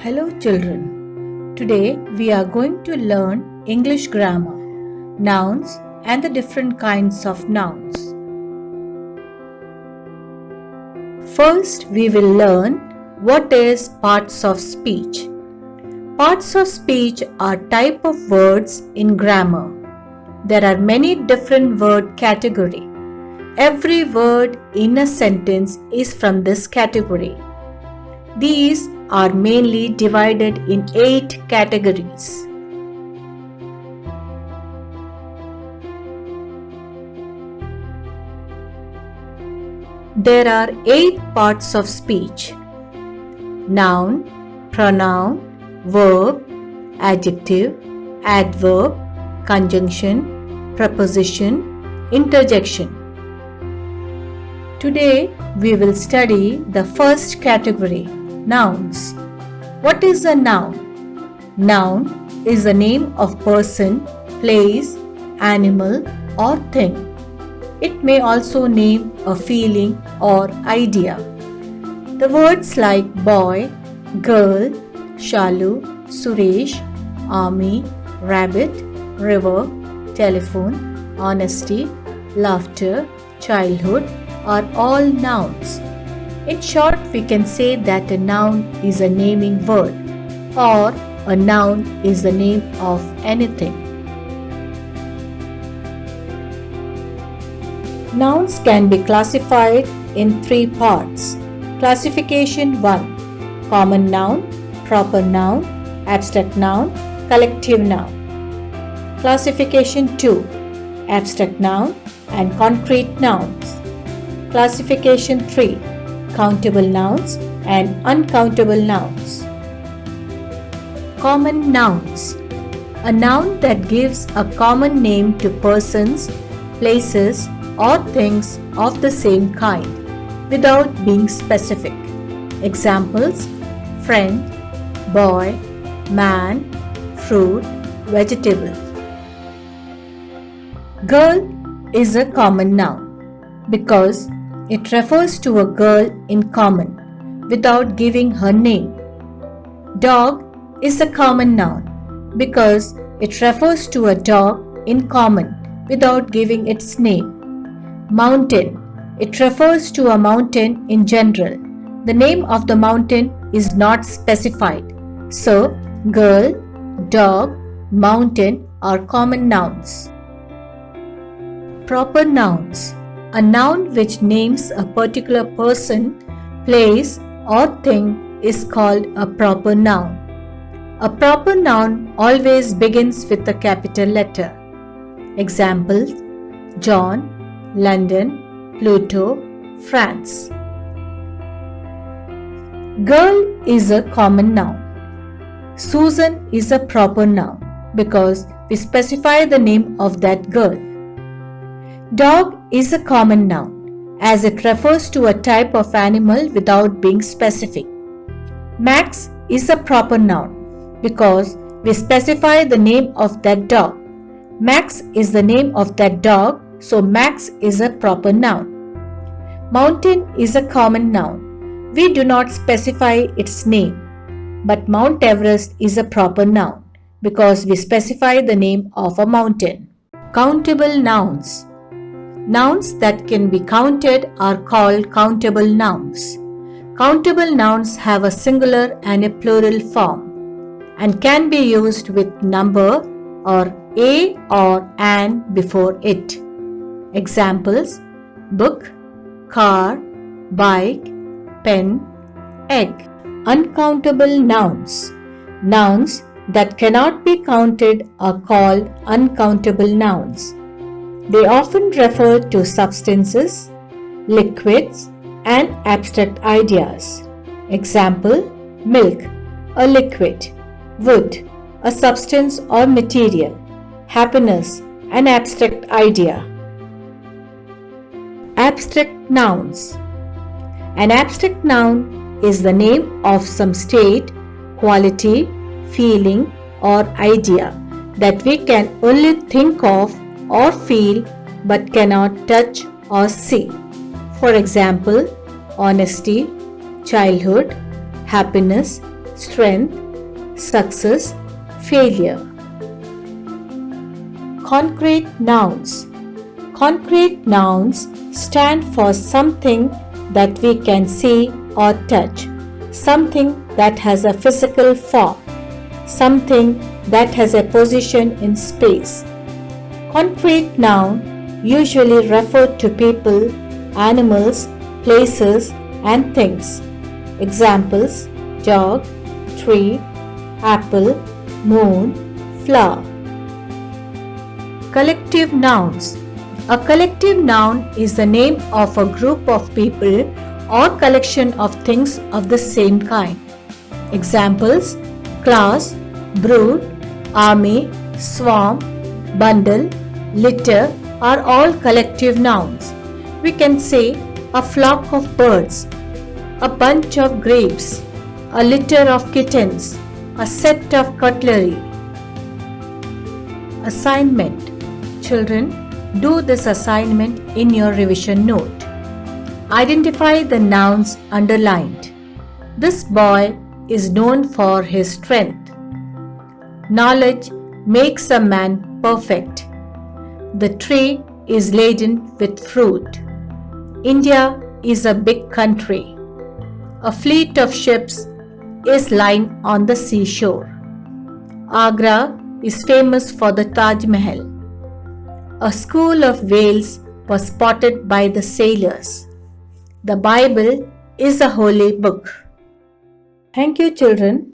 Hello children. Today we are going to learn English grammar, nouns and the different kinds of nouns. First we will learn what is parts of speech. Parts of speech are type of words in grammar. There are many different word category. Every word in a sentence is from this category. These are mainly divided in 8 categories. There are 8 parts of speech: noun, pronoun, verb, adjective, adverb, conjunction, preposition, interjection. Today we will study the first category, nouns. What is a noun? Noun is the name of person, place, animal or thing. It may also name a feeling or idea. The words like boy, girl, Shalu, Suresh, army, rabbit, river, telephone, honesty, laughter, childhood are all nouns. In short, we can say that a noun is a naming word or a noun is the name of anything. Nouns can be classified in 3 parts. Classification 1. Common noun, proper noun, abstract noun, collective noun. Classification 2. Abstract noun and concrete nouns. Classification 3. Countable nouns and uncountable nouns. Common nouns. A noun that gives a common name to persons, places or things of the same kind without being specific. Examples: friend, boy, man, fruit, vegetable. Girl is a common noun because it refers to a girl in common without giving her name. Dog is a common noun because it refers to a dog in common without giving its name. Mountain. It refers to a mountain in general. The name of the mountain is not specified. So, girl, dog, mountain are common nouns. Proper nouns. A noun which names a particular person, place or thing is called a proper noun. A proper noun always begins with a capital letter. Examples: John, London, Pluto, France. Girl is a common noun. Susan is a proper noun because we specify the name of that girl. Dog is a common noun as it refers to a type of animal without being specific. Max is a proper noun because we specify the name of that dog. Max is the name of that dog, so Max is a proper noun. Mountain is a common noun. We do not specify its name, but Mount Everest is a proper noun because we specify the name of a mountain. Countable nouns. Nouns that can be counted are called countable nouns. Countable nouns have a singular and a plural form and can be used with number or a or an before it. Examples: book, car, bike, pen, egg. Uncountable nouns. Nouns that cannot be counted are called uncountable nouns. They often refer to substances, liquids, and abstract ideas. Example: milk, a liquid; wood, a substance or material; happiness, an abstract idea. Abstract nouns. An abstract noun is the name of some state, quality, feeling, or idea that we can only think of or feel but cannot touch or see. For example, honesty, childhood, happiness, strength, success, failure. Concrete nouns. Concrete nouns stand for something that we can see or touch, something that has a physical form, something that has a position in space. Concrete noun usually refer to people, animals, places, and things. Examples: dog, tree, apple, moon, flower. Collective nouns. A collective noun is the name of a group of people or collection of things of the same kind. Examples: class, brood, army, swarm, bundle, litter are all collective nouns. We can say a flock of birds, a bunch of grapes, a litter of kittens, a set of cutlery. Assignment. Children, do this assignment in your revision note. Identify the nouns underlined. This boy is known for his strength. Knowledge makes a man perfect. The tree is laden with fruit. India is a big country. A fleet of ships is lying on the seashore. Agra is famous for the Taj Mahal. A school of whales was spotted by the sailors. The Bible is a holy book. Thank you, children.